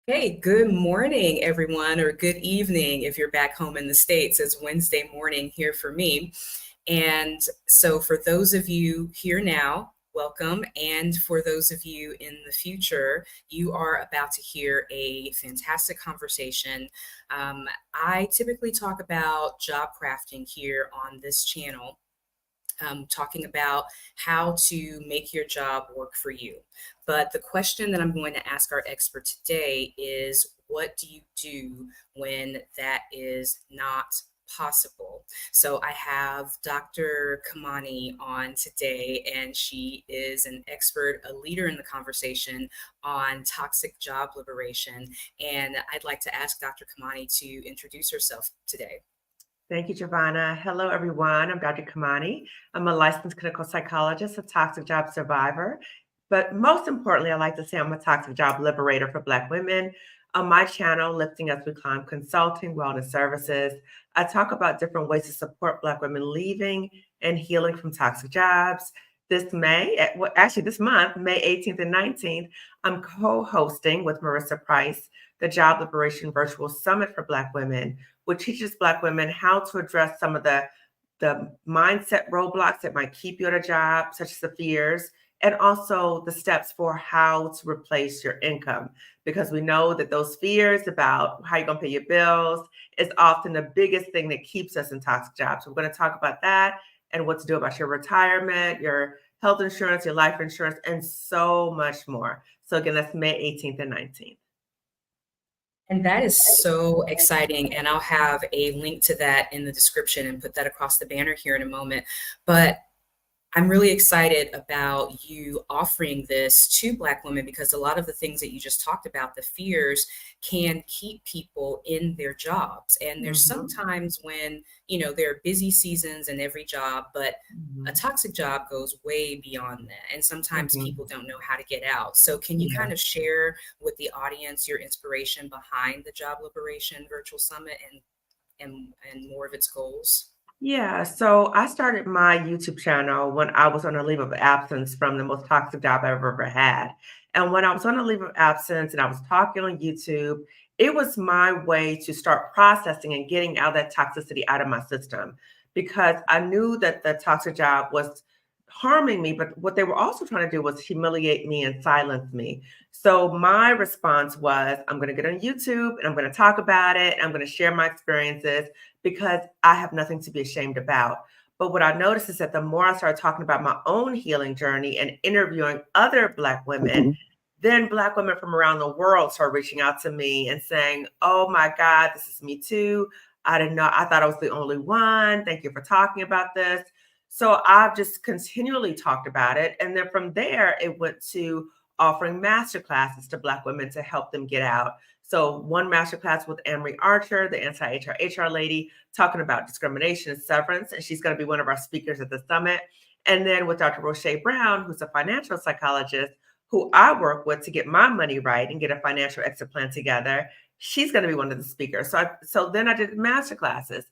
Hey, good morning, everyone, or good evening if you're back home in the States. It's Wednesday morning here for me. And so, for those of you here now, welcome. And for those of you in the future, you are about to hear a fantastic conversation. I typically talk about job crafting here on this channel, talking about how to make your job work for you. But the question that I'm going to ask our expert today is, what do you do when that is not possible? So I have Dr. Kimani on today, and she is an expert, a leader in the conversation on toxic job liberation. And I'd like to ask Dr. Kimani to introduce herself today. Thank you, Giovanna. Hello, everyone. I'm Dr. Kimani. I'm a licensed clinical psychologist, a toxic job survivor. But most importantly, I like to say I'm a toxic job liberator for Black women. On my channel, Lifting As We Climb Consulting, Wellness Services, I talk about different ways to support Black women leaving and healing from toxic jobs. This this month, May 18th and 19th, I'm co-hosting with Marissa Price the Job Liberation Virtual Summit for Black Women, which teaches Black women how to address some of the mindset roadblocks that might keep you at a job, such as the fears, and also the steps for how to replace your income. Because we know that those fears about how you're going to pay your bills is often the biggest thing that keeps us in toxic jobs. So we're going to talk about that and what to do about your retirement, your health insurance, your life insurance, and so much more. So again, that's May 18th and 19th. And that is so exciting. And I'll have a link to that in the description and put that across the banner here in a moment. But I'm really excited about you offering this to Black women because a lot of the things that you just talked about, the fears, can keep people in their jobs. And there's Mhm. sometimes when, there are busy seasons in every job, but a Mhm. toxic job goes way beyond that. And sometimes people Mhm. don't know how to get out. So, can you Yeah. kind of share with the audience your inspiration behind the Job Liberation Virtual Summit and more of its goals? Yeah, so I started my YouTube channel when I was on a leave of absence from the most toxic job I've ever had. And when I was on a leave of absence and I was talking on YouTube, it was my way to start processing and getting out that toxicity out of my system because I knew that the toxic job was harming me, but what they were also trying to do was humiliate me and silence me. So my response was, I'm going to get on YouTube and I'm going to talk about it. I'm going to share my experiences because I have nothing to be ashamed about. But what I noticed is that the more I started talking about my own healing journey and interviewing other Black women, then Black women from around the world started reaching out to me and saying, "Oh my God, this is me too. I didn't know. I thought I was the only one. Thank you for talking about this." So I've just continually talked about it. And then from there, it went to offering master classes to Black women to help them get out. So one masterclass with Anne-Marie Archer, the anti-HR lady, talking about discrimination and severance, and she's going to be one of our speakers at the summit. And then with Dr. Roche Brown, who's a financial psychologist who I work with to get my money right and get a financial exit plan together, she's going to be one of the speakers. So then I did master classes.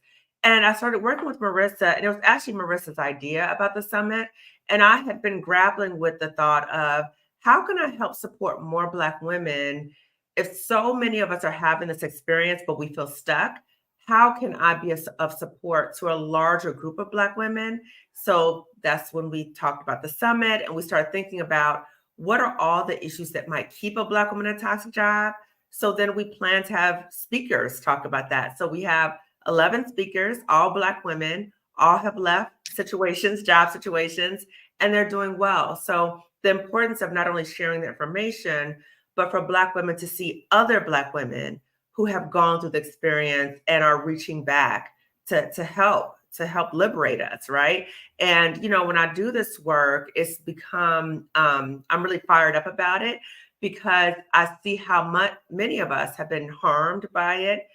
And I started working with Marissa, and it was actually Marissa's idea about the summit. And I had been grappling with the thought of how can I help support more Black women if so many of us are having this experience, but we feel stuck, how can I be of support to a larger group of Black women? So that's when we talked about the summit and we started thinking about what are all the issues that might keep a Black woman in a toxic job. So then we plan to have speakers talk about that. So we have 11 speakers, all Black women, all have left situations, job situations, and they're doing well. So the importance of not only sharing the information, but for Black women to see other Black women who have gone through the experience and are reaching back to help liberate us, right? And when I do this work, it's become I'm really fired up about it because I see how many of us have been harmed by it.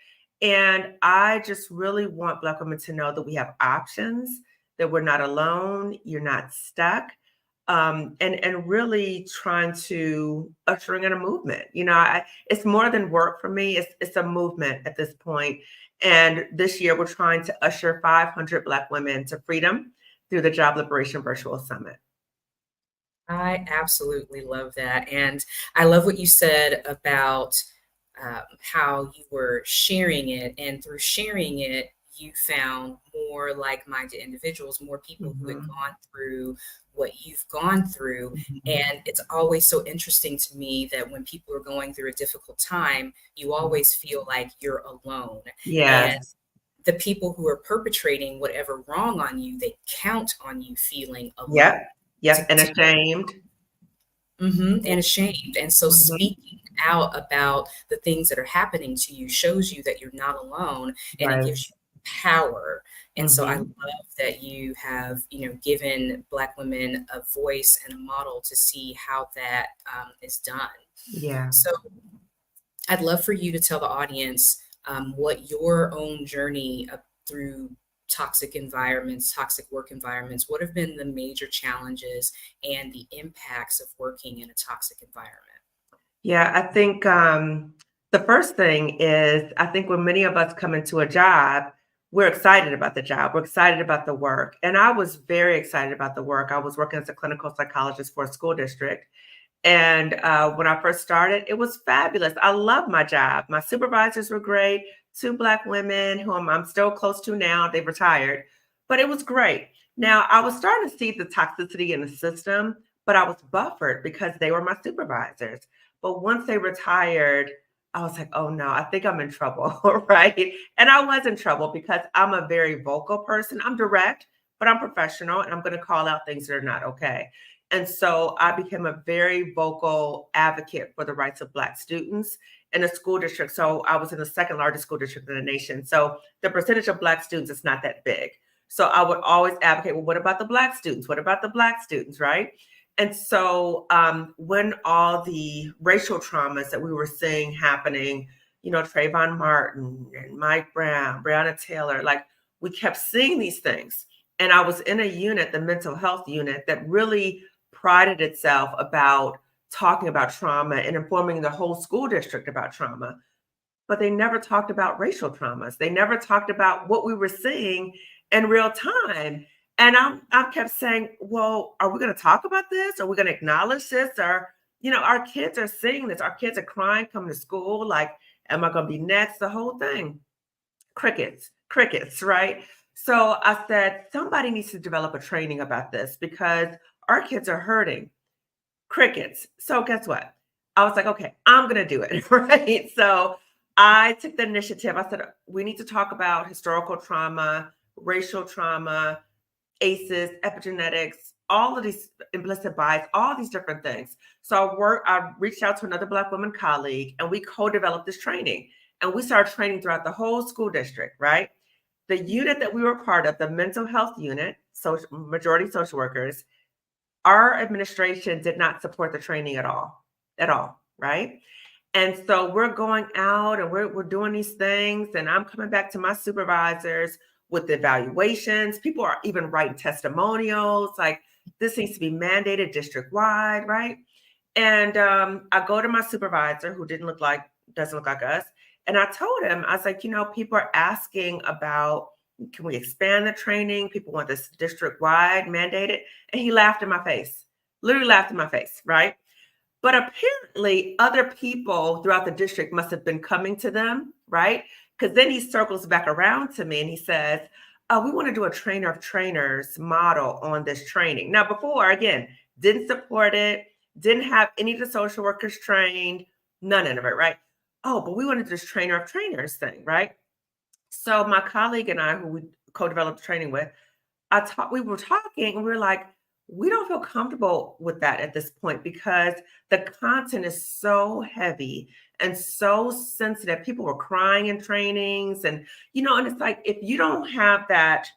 And I just really want Black women to know that we have options, that we're not alone, you're not stuck, and really trying to ushering in a movement. It's more than work for me. It's a movement at this point. And this year, we're trying to usher 500 Black women to freedom through the Job Liberation Virtual Summit. I absolutely love that. And I love what you said about how you were sharing it. And through sharing it, you found more like-minded individuals, more people who had Mhm. gone through what you've gone through. Mhm. And it's always so interesting to me that when people are going through a difficult time, you Mhm. always feel like you're alone. And Yes. the people who are perpetrating whatever wrong on you, they count on you feeling Yep. alone Yep, and to ashamed. and ashamed. And so Mhm. speaking out about the things that are happening to you shows you that you're not alone, and it Right. gives you power. And so I Mhm. love that you have, given Black women a voice and a model to see how that is done. Yeah. So I'd love for you to tell the audience what your own journey through toxic environments, toxic work environments, what have been the major challenges and the impacts of working in a toxic environment? Yeah, I think the first thing is I think when many of us come into a job, we're excited about the job. We're excited about the work. And I was very excited about the work. I was working as a clinical psychologist for a school district. And when I first started, it was fabulous. I loved my job. My supervisors were great, two Black women whom I'm still close to now. They've retired, but it was great. Now, I was starting to see the toxicity in the system, but I was buffered because they were my supervisors. But once they retired, I was like, oh no, I think I'm in trouble, right? And I was in trouble because I'm a very vocal person. I'm direct, but I'm professional and I'm going to call out things that are not okay. And so I became a very vocal advocate for the rights of Black students in a school district. So I was in the second largest school district in the nation. So the percentage of Black students is not that big. So I would always advocate, well, what about the Black students? What about the Black students, right? And so when all the racial traumas that we were seeing happening, Trayvon Martin and Mike Brown, Breonna Taylor, like we kept seeing these things. And I was in a unit, the mental health unit, that really prided itself about talking about trauma and informing the whole school district about trauma. But they never talked about racial traumas. They never talked about what we were seeing in real time. And I kept saying, well, are we going to talk about this? Are we going to acknowledge this? Or, our kids are seeing this. Our kids are crying, coming to school. Like, am I going to be next? The whole thing. Crickets, crickets, right? So I said, somebody needs to develop a training about this because our kids are hurting. Crickets. So guess what? I was like, okay, I'm going to do it. Right. So I took the initiative. I said, we need to talk about historical trauma, racial trauma, ACEs, epigenetics, all of these implicit bias, all these different things. So I reached out to another Black woman colleague and we co-developed this training. And we started training throughout the whole school district, right? The unit that we were part of, the mental health unit, majority social workers, our administration did not support the training at all, right? And so we're going out and we're doing these things, and I'm coming back to my supervisors with the evaluations. People are even writing testimonials like this needs to be mandated district wide, right? And I go to my supervisor who doesn't look like us, and I told him, I was like, people are asking about, can we expand the training? People want this district wide mandated. And he laughed in my face, literally laughed in my face, right? But apparently, other people throughout the district must have been coming to them, right? Because then he circles back around to me and he says, oh, we want to do a trainer of trainers model on this training. Now, before, again, didn't support it, didn't have any of the social workers trained, none of it, right? Oh, but we want to do this trainer of trainers thing, right? So my colleague and I, who we co-developed training with, we were talking and we were like, we don't feel comfortable with that at this point because the content is so heavy and so sensitive. People were crying in trainings and it's like, if you don't have that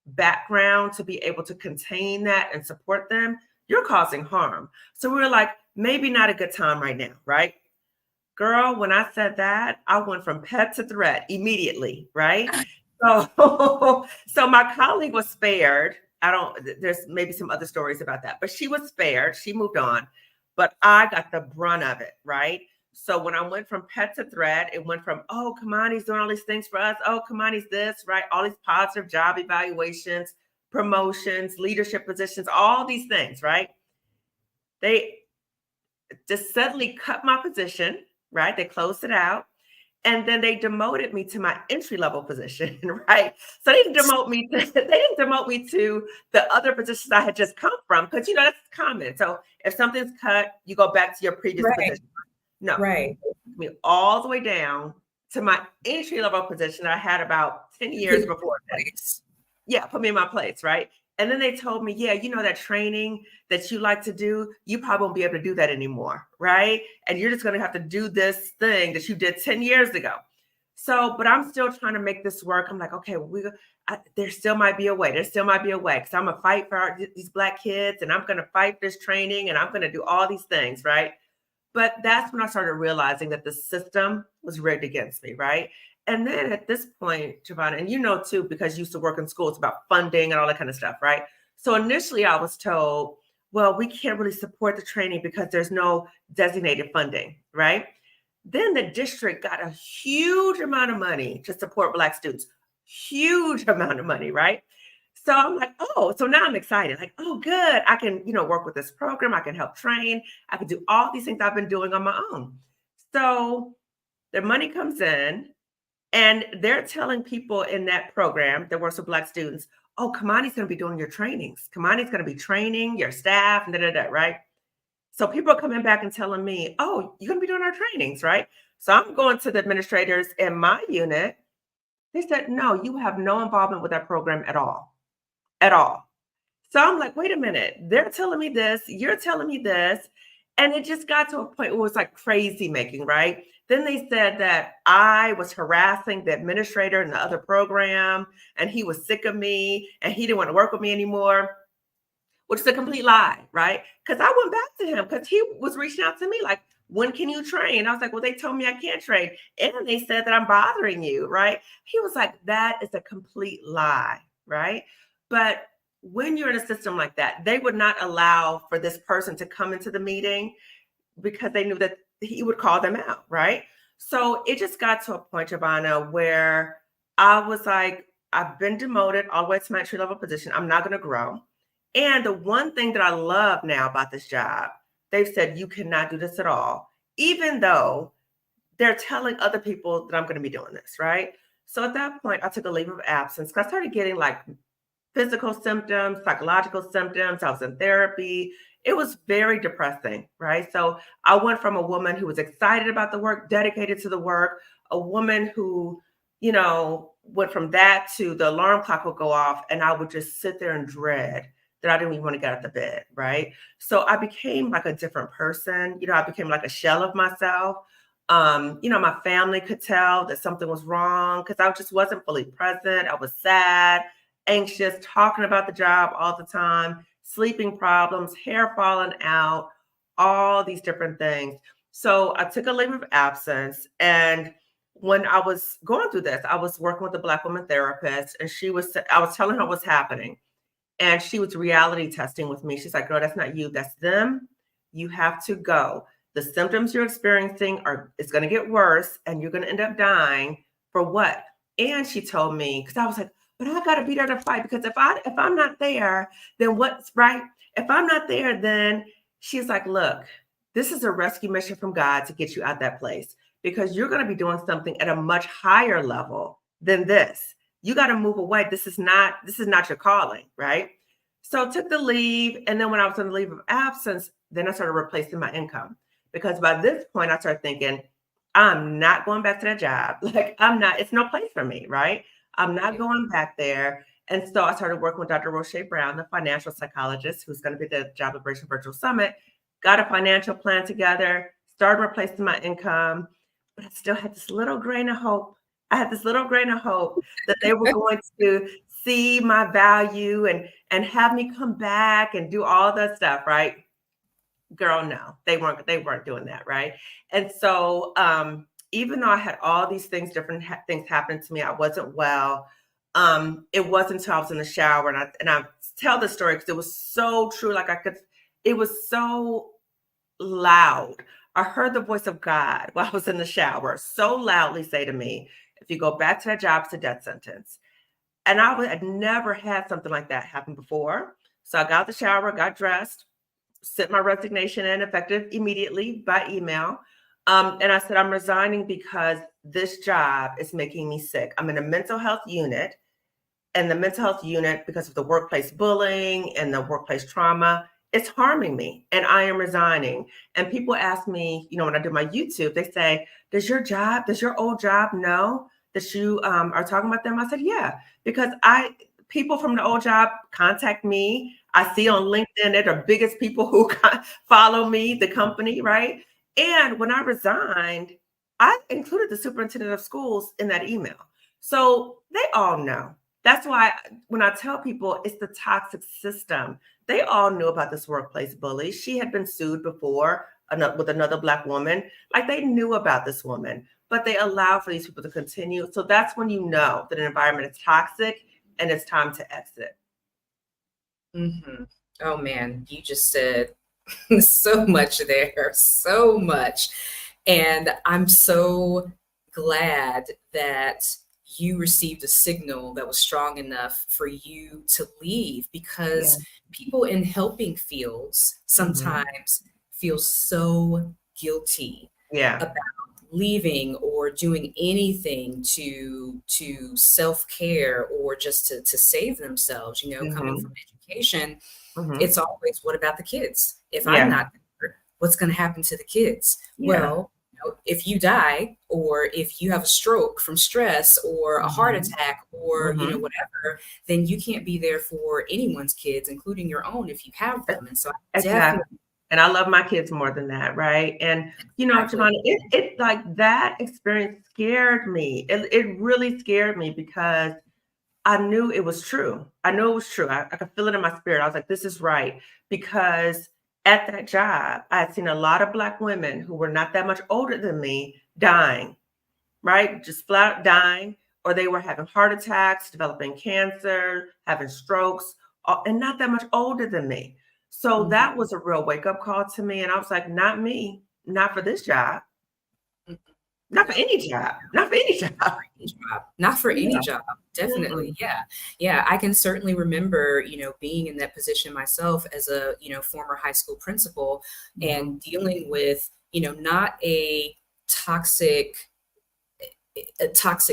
background to be able to contain that and support them, you're causing harm. So we were like, maybe not a good time right now, right? Girl, when I said that, I went from pet to threat immediately, right? So, so my colleague was spared. There's maybe some other stories about that, but she was spared. She moved on, but I got the brunt of it, right? So when I went from pet to threat, it went from, oh, Kimani's doing all these things for us. Oh, Kimani's this, right? All these positive job evaluations, promotions, leadership positions, all these things, right? They just suddenly cut my position, right? They closed it out. And then they demoted me to my entry level position, right? So they didn't demote me to, they didn't demote me to the other positions I had just come from, because that's common. So if something's cut, you go back to your previous Right. position. No, Right. me all the way down to my entry level position I had about 10 years before that. Yeah, put me in my place, right? And then they told me, yeah, that training that you like to do, you probably won't be able to do that anymore, right? And you're just going to have to do this thing that you did 10 years ago. So, but I'm still trying to make this work. I'm like, okay, there still might be a way. There still might be a way, because I'm going to fight for these Black kids, and I'm going to fight this training, and I'm going to do all these things, right? But that's when I started realizing that the system was rigged against me, right? And then at this point, Giovanna, and too, because you used to work in school, it's about funding and all that kind of stuff, right? So initially I was told, well, we can't really support the training because there's no designated funding, right? Then the district got a huge amount of money to support Black students, huge amount of money, right? So I'm like, oh, so now I'm excited. Like, oh, good. I can, work with this program. I can help train. I can do all these things I've been doing on my own. So the money comes in, and they're telling people in that program that works with Black students, oh, Kimani's going to be doing your trainings. Kimani's going to be training your staff, and right? So people are coming back and telling me, oh, you're going to be doing our trainings, right? So I'm going to the administrators in my unit. They said, no, you have no involvement with that program at all. At all. So I'm like, wait a minute, they're telling me this, you're telling me this. And it just got to a point where it was like crazy making, right? Then they said that I was harassing the administrator in the other program, and he was sick of me and he didn't want to work with me anymore, which is a complete lie, right? Because I went back to him because he was reaching out to me like, when can you train? I was like, well, they told me I can't train. And they said that I'm bothering you, right? He was like, that is a complete lie, right? But when you're in a system like that, they would not allow for this person to come into the meeting because they knew that he would call them out, right? So it just got to a point, Giovanna, where I was like, I've been demoted all the way to my entry level position. I'm not going to grow. And the one thing that I love now about this job, they've said, you cannot do this at all, even though they're telling other people that I'm going to be doing this, right? So at that point, I took a leave of absence because I started getting like physical symptoms, psychological symptoms. I was in therapy. It was very depressing, right? So I went from a woman who was excited about the work, dedicated to the work, a woman who, went from that to the alarm clock would go off and I would just sit there and dread that I didn't even want to get out of the bed, right? So I became like a different person. I became like a shell of myself. My family could tell that something was wrong because I just wasn't fully present. I was sad, anxious, talking about the job all the time, sleeping problems, hair falling out, all these different things. So I took a leave of absence. And when I was going through this, I was working with a Black woman therapist, and I was telling her what's happening. And she was reality testing with me. She's like, girl, that's not you, that's them. You have to go. The symptoms you're experiencing it's going to get worse, and you're going to end up dying for what? And she told me, because I was like, but I got to be there to fight, because if I'm not there, then what's right? If I'm not there, then she's like, look, this is a rescue mission from God to get you out that place, because you're going to be doing something at a much higher level than this. You got to move away. This is not your calling, right? So I took the leave. And then when I was on the leave of absence, then I started replacing my income, because by this point I started thinking, I'm not going back to that job. Like, it's no place for me, right? I'm not going back there. And so I started working with Dr. Roche Brown, the financial psychologist, who's going to be the Job Liberation Virtual Summit, got a financial plan together, started replacing my income, but I still had this little grain of hope. I had this little grain of hope that they were going to see my value and have me come back and do all that stuff, right? Girl, no, they weren't doing that, right? And so even though I had all these things, things happening to me, I wasn't well. It wasn't until I was in the shower, and I tell this story because it was so true. It was so loud. I heard the voice of God while I was in the shower so loudly say to me, if you go back to that job, it's a death sentence. And I'd never had something like that happen before. So I got out the shower, got dressed, sent my resignation in effective immediately by email. And I said, I'm resigning because this job is making me sick. I'm in a mental health unit, and the mental health unit, because of the workplace bullying and the workplace trauma, it's harming me, and I am resigning. And people ask me, when I do my YouTube, they say, does your old job know that you are talking about them? I said, yeah, because people from the old job contact me. I see on LinkedIn, they're the biggest people who follow me, the company, right? And when I resigned, I included the superintendent of schools in that email. So they all know. That's why when I tell people it's the toxic system, they all knew about this workplace bully. She had been sued before with another Black woman. Like, they knew about this woman, but they allow for these people to continue. So that's when you know that an environment is toxic and it's time to exit. Mm-hmm. Oh man, you just said so much there, so much. And I'm so glad that you received a signal that was strong enough for you to leave, Yeah. because people in helping fields Hmm. sometimes feel so guilty Yeah. about leaving or doing anything to self-care or just to save themselves, coming from Hmm. education. Hmm. It's always, what about the kids? If I'm Yeah. not there, what's going to happen to the kids? Yeah. Well, if you die, or if you have a stroke from stress, or a heart Hmm. attack, or Hmm. whatever, then you can't be there for anyone's kids, including your own, if you have them. And so I Exactly. definitely, And I love my kids more than that, right? And exactly. Giovanni, it like that experience scared me. It really scared me because I knew it was true. I knew it was true. I could feel it in my spirit. I was like, this is right. Because at that job, I had seen a lot of Black women who were not that much older than me dying, right? Just flat out dying, or they were having heart attacks, developing cancer, having strokes, and not that much older than me. So that Mhm. was a real wake up call to me. And I was like, not me, not for this job, Mhm. not for No. any job, not for any Not job. for any job. Not for any Yeah. job. Definitely. Mm-mm. Yeah. Yeah. I can certainly remember, being in that position myself as a, former high school principal, Mhm. and dealing with, not a toxic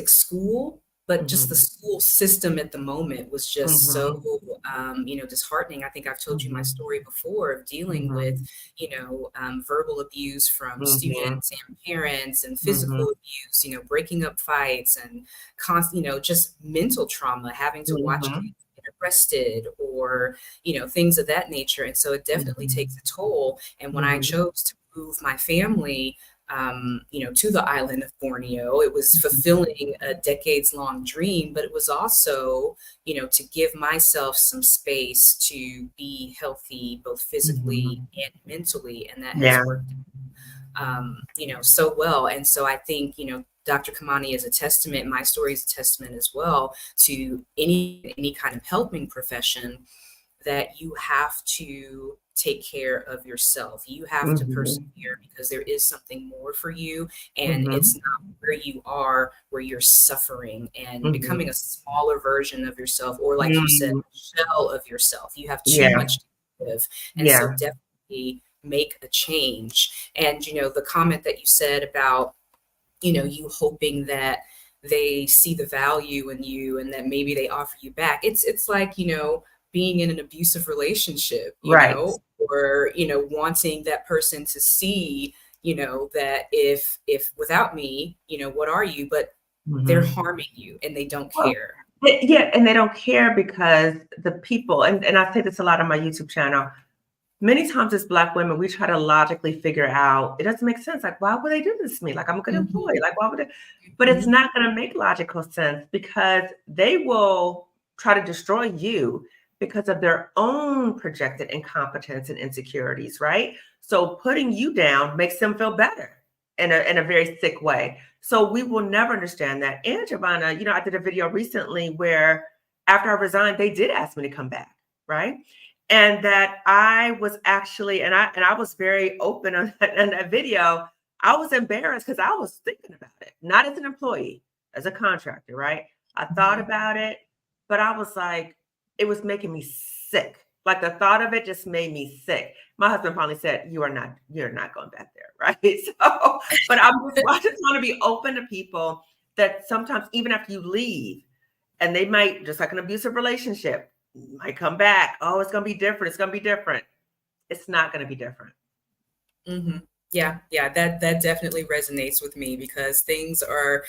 school, but just the Mhm. school system at the moment was just so, Mhm. disheartening. I think I've told you my Mhm. story before of dealing with, Mhm. verbal abuse from Mhm. students and parents, and Mhm. physical abuse, breaking up fights, and just mental trauma, having to watch Mhm. kids get arrested, or, things of that nature. And so it definitely takes Mhm. a toll. And when I Mhm. chose to move my family, to the island of Borneo. It was Mhm. fulfilling a decades long dream, but it was also, to give myself some space to be healthy, both physically Mhm. and mentally. And that has Yeah. worked, so well. And so I think, Dr. Kamani is a testament. My story is a testament as well to any kind of helping profession, that you have to take care of yourself. You have to Mhm. persevere, because there is something more for you. And it's Mhm. not where you are, where you're suffering and Mhm. becoming a smaller version of yourself, or, like you said, Mm. a shell of yourself. You have too Yeah. much to give. And so Yeah. definitely make a change. And, the comment that you said about, you hoping that they see the value in you, and that maybe they offer you back. It's like, being in an abusive relationship, Right. or, wanting that person to see, that if without me, what are you? But they're Mhm. harming you, and they don't Well, care. yeah, and they don't care because the people, and I say this a lot on my YouTube channel. Many times as Black women, we try to logically figure out, it doesn't make sense. Like, why would they do this to me? Like, I'm a good employee. Mhm. Like, why would they? But it's Mhm. not going to make logical sense because they will try to destroy you because of their own projected incompetence and insecurities, right? So putting you down makes them feel better in a very sick way. So we will never understand that. And Giovanna, I did a video recently where after I resigned, they did ask me to come back, right? And that I was actually, and I was very open on that video. I was embarrassed because I was thinking about it, not as an employee, as a contractor, right? I thought Mhm. about it, but I was like, it was making me sick. Like the thought of it just made me sick. My husband finally said, you're not going back there, right? So, but I just want to be open to people that sometimes even after you leave, and they might, just like an abusive relationship, might come back. Oh, it's going to be different. It's going to be different. It's not going to be different. Mm-hmm. Yeah, that definitely resonates with me because things are,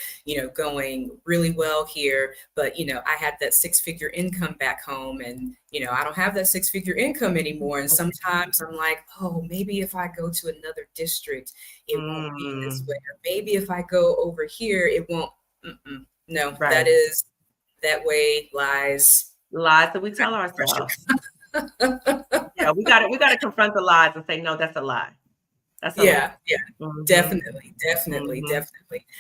going really well here, but I had that six-figure income back home, and I don't have that six-figure income anymore. And sometimes I'm like, oh, maybe if I go to another district, it won't be this way, or maybe if I go over here, it won't. No, Right. that way lies. Lies that we tell ourselves. Yeah, we got to confront the lies and say, no, that's a lie. That's a lie. Yeah, Mhm. definitely. Mhm.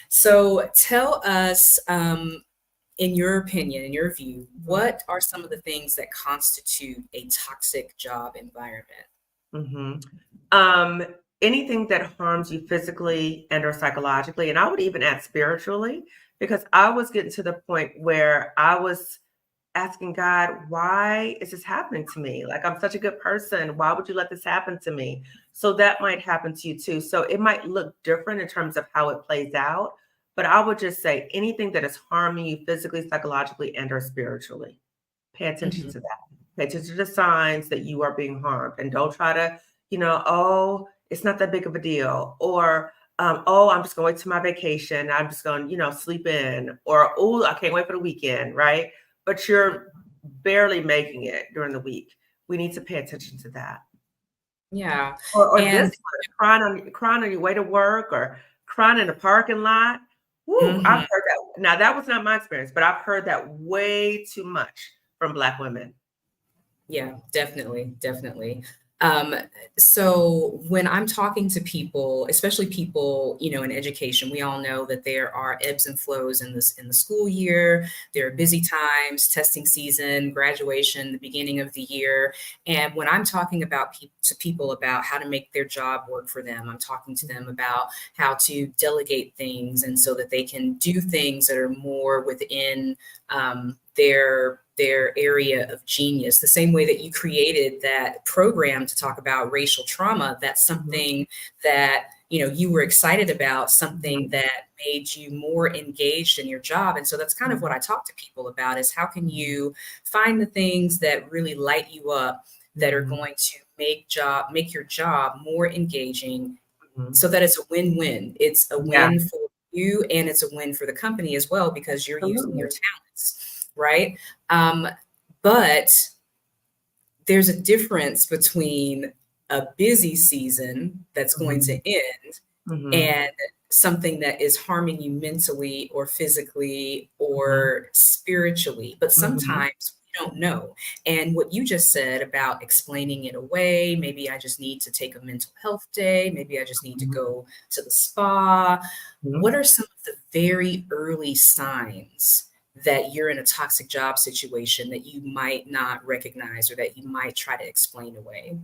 So tell us, in your opinion, in your view, Mhm. what are some of the things that constitute a toxic job environment? Mhm. Anything that harms you physically and or psychologically, and I would even add spiritually, because I was getting to the point where I was asking God, why is this happening to me? Like, I'm such a good person. Why would you let this happen to me? So that might happen to you too. So it might look different in terms of how it plays out. But I would just say anything that is harming you physically, psychologically, and or spiritually, pay attention Mhm. to that. Pay attention to the signs that you are being harmed. And don't try to, oh, it's not that big of a deal. Or, oh, I'm just going to my vacation. I'm just going, sleep in. Or, oh, I can't wait for the weekend, right? But you're barely making it during the week. We need to pay attention to that. Yeah, Or this and one, crying on your way to work or crying in the parking lot. Woo, I've mhm. heard that. Now that was not my experience, but I've heard that way too much from Black women. Yeah, definitely. Um, so when I'm talking to people, especially people, in education, we all know that there are ebbs and flows in the school year. There are busy times, testing season, graduation, the beginning of the year. And when I'm talking to people about how to make their job work for them, I'm talking to them about how to delegate things and so that they can do things that are more within their area of genius. The same way that you created that program to talk about racial trauma, that's Mhm, something that you were excited about, mhm, something that made you more engaged in your job. And so that's kind of what mhm, I talk to people about, is how can you find the things that really light you up, that are mhm, going to make your job more engaging, mhm. so that it's a win-win. It's a Yeah, win for you and it's a win for the company as well, because you're using your absolutely. talents, right? Um, but there's a difference between a busy season that's going to Mhm, end mhm, and something that is harming you mentally or physically mhm, or spiritually. But mhm, sometimes we don't know. And what you just said about explaining it away, maybe I just need to take a mental health day, maybe I just need to mhm, go to the spa. mhm. What are some of the very early signs that you're in a toxic job situation that you might not recognize or that you might try to explain away?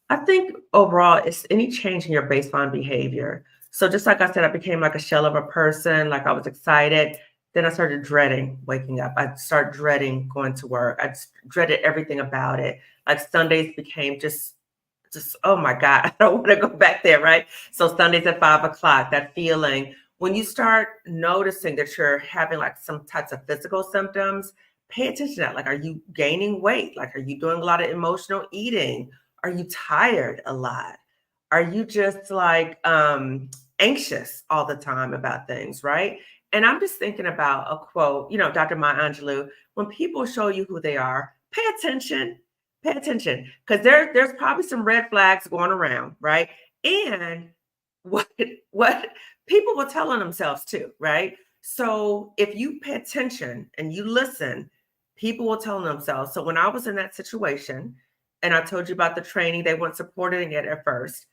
I think overall, it's any change in your baseline behavior. So just like I said, I became like a shell of a person, like I was excited. Then I started dreading waking up. I started dreading going to work. I just dreaded everything about it. Like Sundays became just, oh my God, I don't want to go back there, right? So Sundays at 5 o'clock, that feeling. When you start noticing that you're having like some types of physical symptoms, pay attention to that. Like, are you gaining weight? Like, are you doing a lot of emotional eating? Are you tired a lot? Are you just like anxious all the time about things, right? And I'm just thinking about a quote, Dr. Maya Angelou, when people show you who they are, pay attention, because there's probably some red flags going around, right? And what what people will tell on themselves too, right? So if you pay attention and you listen, people will tell on themselves. So when I was in that situation, and I told you about the training, they weren't supporting it at first.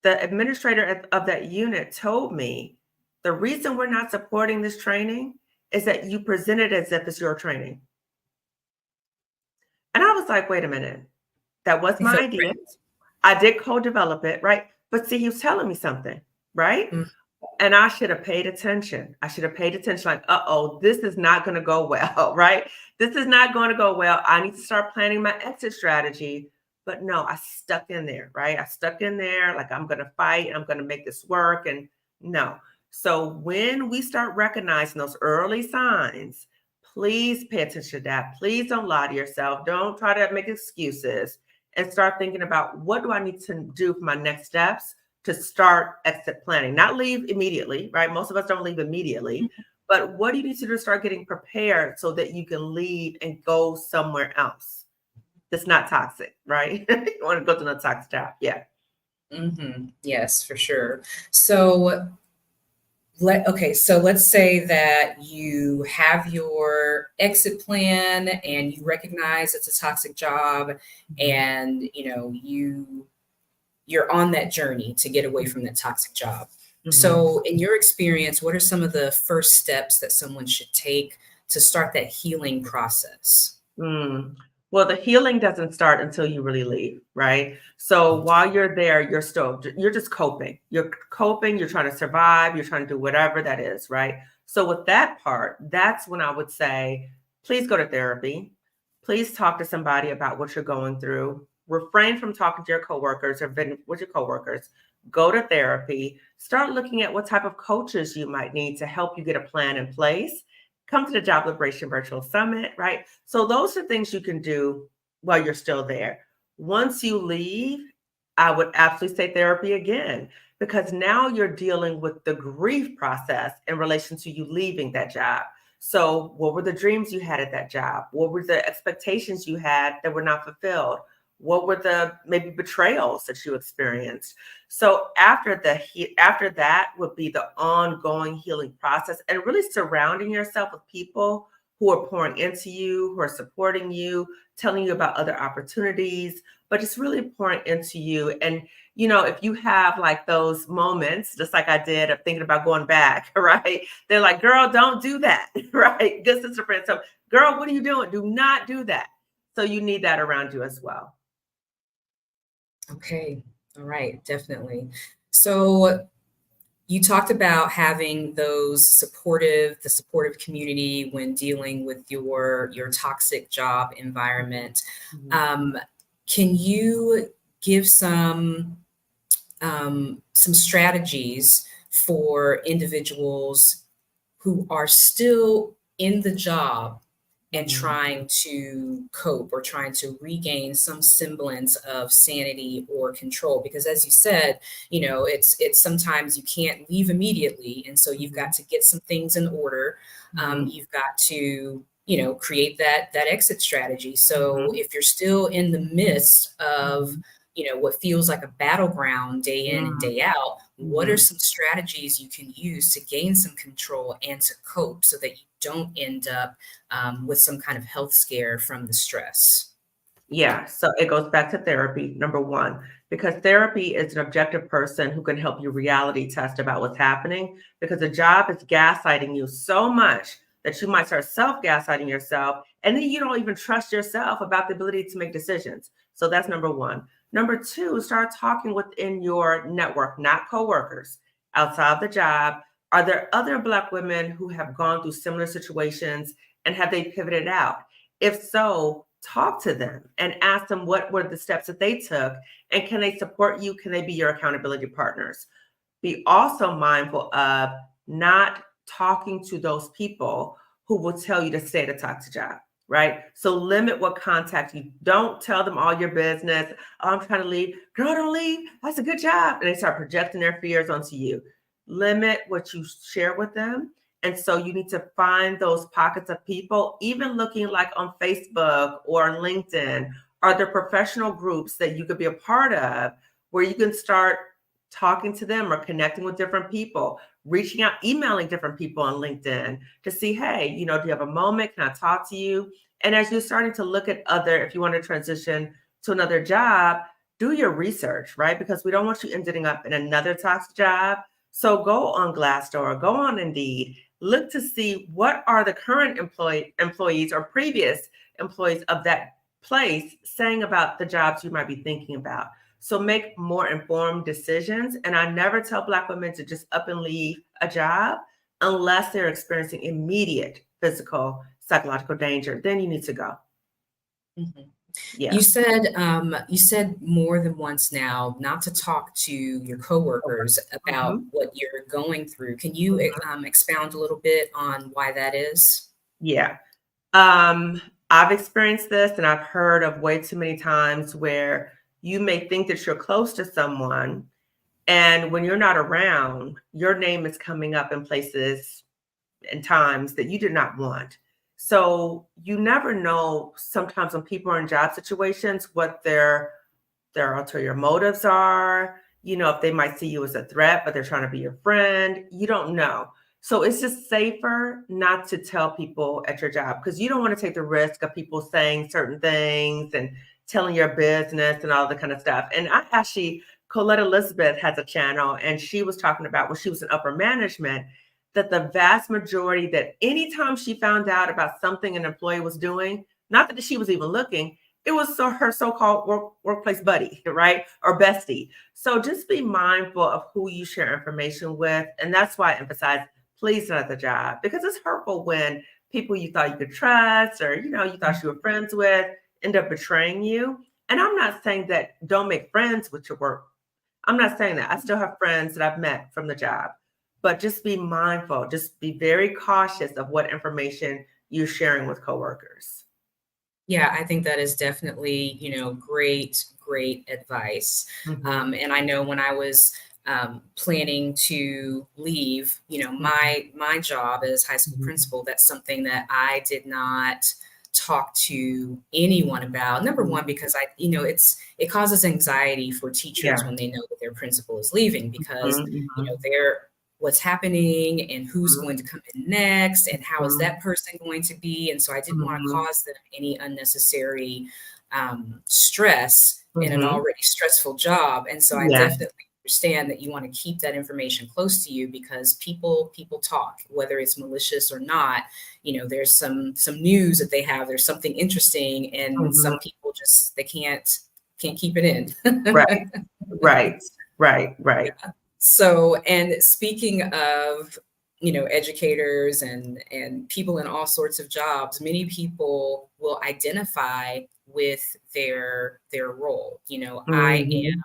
The administrator of that unit told me the reason we're not supporting this training is that you present it as if it's your training. And I was like, wait a minute, that was It my felt idea. threatened. I did co-develop it, right? But see, he was telling me something, right? Mm, And I should have paid attention. I should have paid attention, like, uh-oh, this is not going to go well, right? This is not going to go well. I need to start planning my exit strategy But no, I stuck in there, right? I stuck in there like I'm going to fight, I'm going to make this work. And no. So when we start recognizing those early signs, please pay attention to that. Please don't lie to yourself. Don't try to make excuses, and start thinking about, what do I need to do for my next steps to start exit planning? Not leave immediately, right? Most of us don't leave immediately, but what do you need to do to start getting prepared so that you can leave and go somewhere else that's not toxic, right? You want to go to a toxic job. Yeah. Yes, for sure. So so let's say that you have your exit plan and you recognize it's a toxic job, and you're on that journey to get away from that toxic job. Mhm. So in your experience, what are some of the first steps that someone should take to start that healing process? Mm. Well, the healing doesn't start until you really leave, right? So while you're there, you're just coping. You're coping, you're trying to survive, you're trying to do whatever that is, right? So with that part, that's when I would say, please go to therapy. Please talk to somebody about what you're going through. Refrain from talking to your coworkers or with your coworkers. Go to therapy. Start looking at what type of coaches you might need to help you get a plan in place. Come to the Job Liberation Virtual Summit, right? So those are things you can do while you're still there. Once you leave, I would absolutely say therapy again, because now you're dealing with the grief process in relation to you leaving that job. So, what were the dreams you had at that job? What were the expectations you had that were not fulfilled? What were the maybe betrayals that you experienced? So after that would be the ongoing healing process, and really surrounding yourself with people who are pouring into you, who are supporting you, telling you about other opportunities, but just really pouring into you. And if you have like those moments, just like I did, of thinking about going back, right? They're like, "Girl, don't do that," right? Good sister friend. So, "Girl, what are you doing? Do not do that." So you need that around you as well. Okay. All right. Definitely. So you talked about having the supportive community when dealing with your toxic job environment. Mhm. Um, can you give some strategies for individuals who are still in the job and Mhm. trying to cope or trying to regain some semblance of sanity or control? Because as you said, it's sometimes you can't leave immediately, and so you've got Mhm. to get some things in order. Mhm. You've got to create that exit strategy. So Mhm. if you're still in the midst of Mhm. what feels like a battleground day in and Mhm. day out, what are Mhm. some strategies you can use to gain some control and to cope so that you don't end up with some kind of health scare from the stress? Yeah, so it goes back to therapy, number one, because therapy is an objective person who can help you reality test about what's happening. Because the job is gaslighting you so much that you might start self gaslighting yourself, and then you don't even trust yourself about the ability to make decisions. So that's number one. Number two, start talking within your network, not coworkers, outside the job. Are there other Black women who have gone through similar situations, and have they pivoted out? If so, talk to them and ask them what were the steps that they took, and can they support you? Can they be your accountability partners? Be also mindful of not talking to those people who will tell you to stay at a toxic job, right? So limit what contact you. Don't tell them all your business. "Oh, I'm trying to leave." "Girl, don't leave. That's a good job." And they start projecting their fears onto you. Limit what you share with them. And so you need to find those pockets of people, even looking like on Facebook or on LinkedIn. Are there professional groups that you could be a part of where you can start talking to them or connecting with different people, reaching out, emailing different people on LinkedIn to see, hey, do you have a moment? Can I talk to you? And as you're starting to look at if you want to transition to another job, do your research, right? Because we don't want you ending up in another toxic job. So go on Glassdoor, go on Indeed, look to see what are the current employees or previous employees of that place saying about the jobs you might be thinking about. So make more informed decisions. And I never tell Black women to just up and leave a job unless they're experiencing immediate physical, psychological danger. Then you need to go. Mhm. Yeah. You said more than once now not to talk to your coworkers about Mhm. what you're going through. Can you expound a little bit on why that is? Yeah. Um, I've experienced this and I've heard of way too many times where you may think that you're close to someone, and when you're not around, your name is coming up in places and times that you did not want. So you never know sometimes when people are in job situations what their ulterior motives are, if they might see you as a threat, but they're trying to be your friend. You don't know. So it's just safer not to tell people at your job because you don't want to take the risk of people saying certain things and telling your business and all the kind of stuff. And I actually, Colette Elizabeth has a channel and she was talking about when she was in upper management that the vast majority that anytime she found out about something an employee was doing, not that she was even looking, it was her so-called workplace buddy, right? Or bestie. So just be mindful of who you share information with. And that's why I emphasize, please not at the job, because it's hurtful when people you thought you could trust or, you thought you were friends with end up betraying you. And I'm not saying that don't make friends with your work. I'm not saying that. I still have friends that I've met from the job, but just be mindful. Just be very cautious of what information you're sharing with coworkers. Yeah, I think that is definitely, great, great advice. Mhm, And I know when I was planning to leave, mhm, my job as high school mhm, principal, that's something that I did not talk to anyone about. Number mhm. one, because it causes anxiety for teachers Yeah. when they know that their principal is leaving because, Mhm, mhm, they're what's happening and who's mhm, going to come in next and how is mhm, that person going to be. And so I didn't want to mhm, cause them any unnecessary stress in an mhm. already stressful job. And so I Yeah. definitely understand that you want to keep that information close to you because people talk, whether it's malicious or not. There's some news that they have, there's something interesting, and Mhm. some people just they can't keep it Right, in. right, right, right. So, and speaking of, educators and people in all sorts of jobs, many people will identify with their role. Mhm.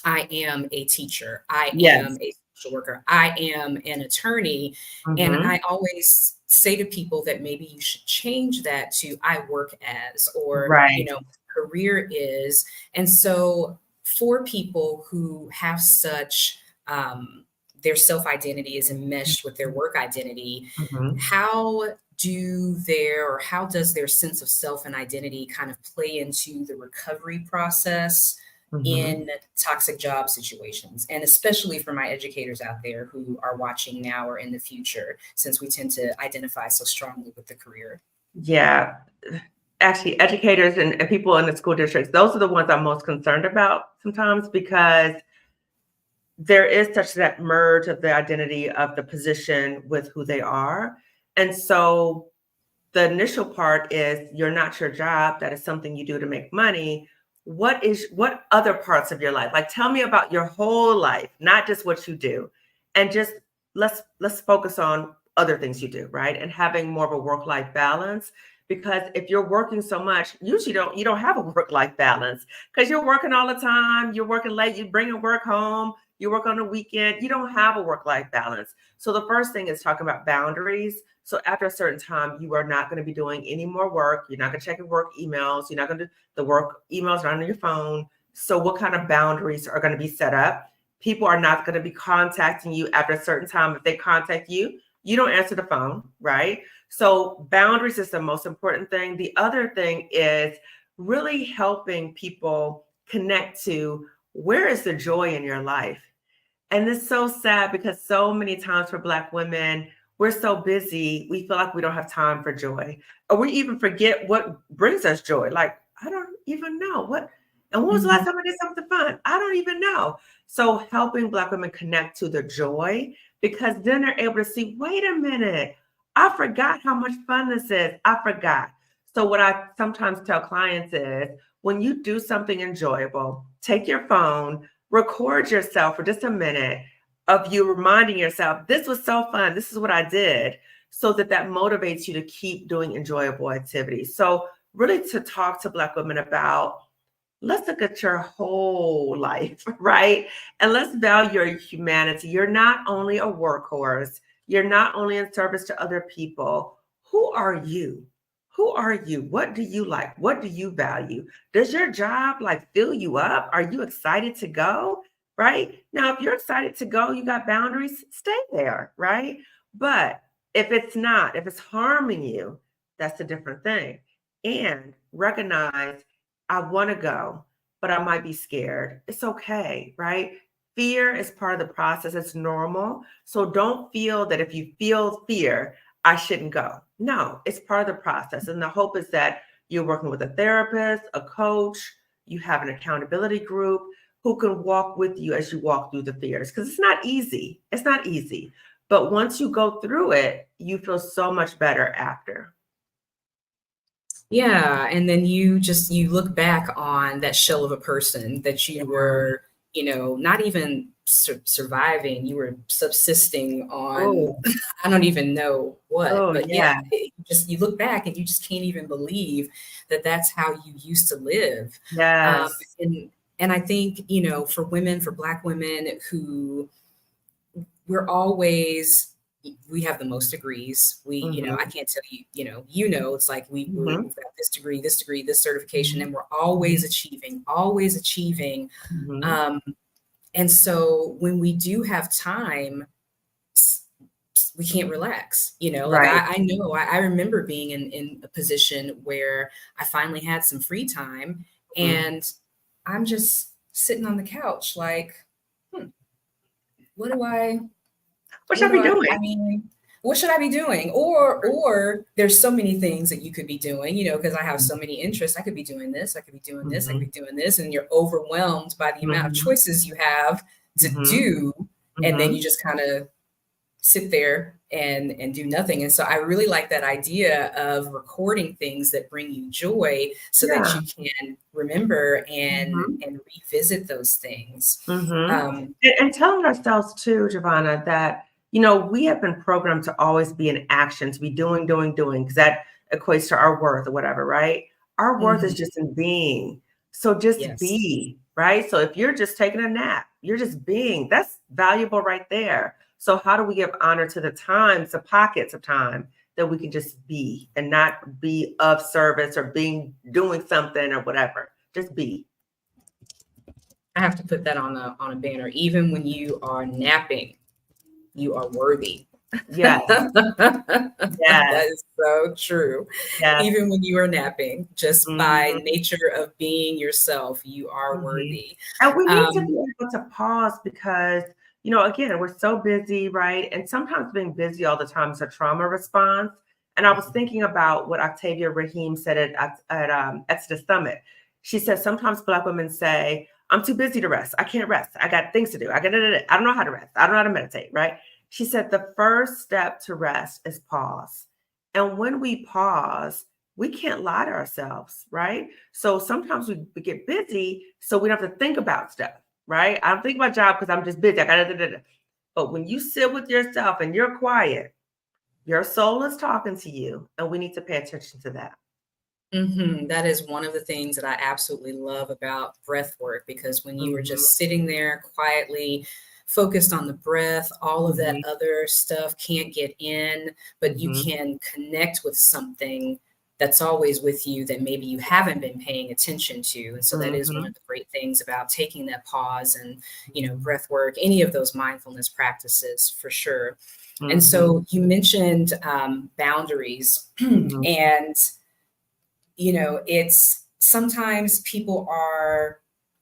I am a teacher. I Yes. am a social worker. I am an attorney. And Mhm. I always say to people that maybe you should change that to I work as, or, Right. career is. And so for people who have such, their self identity is enmeshed with their work identity, Mhm, how does their sense of self and identity kind of play into the recovery process mhm. in toxic job situations, and especially for my educators out there who are watching now or in the future, since we tend to identify so strongly with the career. Yeah. Actually, educators and people in the school districts, those are the ones I'm most concerned about sometimes because there is such that merge of the identity of the position with who they are. And so the initial part is you're not your job. That is something you do to make money. What other parts of your life? Like tell me about your whole life, not just what you do. And just let's focus on other things you do, right? And having more of a work-life balance. Because if you're working so much, usually you don't have a work-life balance because you're working all the time, you're working late, you bring your work home, you work on the weekend, you don't have a work-life balance. So the first thing is talking about boundaries. So after a certain time, you are not going to be doing any more work. You're not going to check your work emails. You're not going to do the work emails are on your phone. So what kind of boundaries are going to be set up? People are not going to be contacting you after a certain time. If they contact you, you don't answer the phone, right? So boundaries is the most important thing. The other thing is really helping people connect to where is the joy in your life. And it's so sad because so many times for Black women, we're so busy, we feel like we don't have time for joy. Or we even forget what brings us joy. Like, I don't even know what. And when was the last Mhm. time I did something fun? I don't even know. So helping Black women connect to the joy, because then they're able to see, wait a minute, I forgot how much fun this is. I forgot. So what I sometimes tell clients is when you do something enjoyable, take your phone, record yourself for just a minute of you reminding yourself, this was so fun. This is what I did. So that motivates you to keep doing enjoyable activities. So really to talk to Black women about, let's look at your whole life, right? And let's value your humanity. You're not only a workhorse, you're not only in service to other people. Who are you? Who are you? What do you like? What do you value? Does your job like fill you up? Are you excited to go? Right? Now, if you're excited to go, you got boundaries, stay there, right? But if it's not, if it's harming you, that's a different thing. And recognize I want to go, but I might be scared. It's okay, right? Fear is part of the process. It's normal. So don't feel that if you feel fear, I shouldn't go. No, it's part of the process. And the hope is that you're working with a therapist, a coach, you have an accountability group who can walk with you as you walk through the fears. Because it's not easy. It's not easy. But once you go through it, you feel so much better after. Yeah, and then you look back on that shell of a person that you were, not even surviving, you were subsisting on, Oh, I don't even know what, oh but yeah, yeah. you look back and you just can't even believe that that's how you used to live. Um, Yes. and I think, for women, for Black women who we're always we have the most degrees. I Mhm, can't tell you, it's like mhm, we've got this degree, this certification, mhm, and we're mhm, always achieving, always achieving. mhm. Um, and so when we do have time, we can't relax, like Right. I know, I remember being in a position where I finally had some free time Mhm. and I'm just sitting on the couch like, hmm, what do I What what should I do be I doing? mean, what should I be doing? Or there's so many things that you could be doing, because I have so many interests. I could be doing this, I could be doing this, I could Mhm, be doing this, and you're overwhelmed by the amount of mhm, choices you have to mhm, do, and then mhm. you just kind of sit there and do nothing. And so I really like that idea of recording things that bring you joy so that Yeah. you can remember Mhm, and revisit those things. mhm. Um, And telling ourselves too, Giovanna, that, we have been programmed to always be in action, to be doing, doing, doing, because that equates to our worth or whatever, right? Our worth is mhm, just in being. So just yes. be, right? So if you're just taking a nap, you're just being, that's valuable right there. So how do we give honor to the times, the pockets of time that we can just be and not be of service or doing something or whatever? Just be. I have to put that on a banner. Even when you are napping, you are worthy. Yes, That yes, is so true. yes. Even when you are napping, just by Mhm, nature of being yourself, you are mhm. worthy. And we need to Um, be able to pause because, again, we're so busy, right? And sometimes being busy all the time is a trauma response. And I was thinking about what Octavia Rahim said at Exodus Summit. She said sometimes Black women say, I'm too busy to rest. I can't rest. I got things to do. I don't know how to rest. I don't know how to meditate, right? She said the first step to rest is pause. And when we pause, we can't lie to ourselves, right? So sometimes we get busy, so we don't have to think about stuff, right? I don't think about job because I'm just busy. I got to. But when you sit with yourself and you're quiet, your soul is talking to you, and we need to pay attention to that. That is one of the things that I absolutely love about breath work, because when you are Mhm, just sitting there quietly, focused on the breath, all of that mhm, other stuff can't get in, but you mhm, can connect with something that's always with you that maybe you haven't been paying attention to. And so that is one mhm, of the great things about taking that pause and, breath work, any of those mindfulness practices for sure. And mhm, so you mentioned boundaries mhm, and it's sometimes people are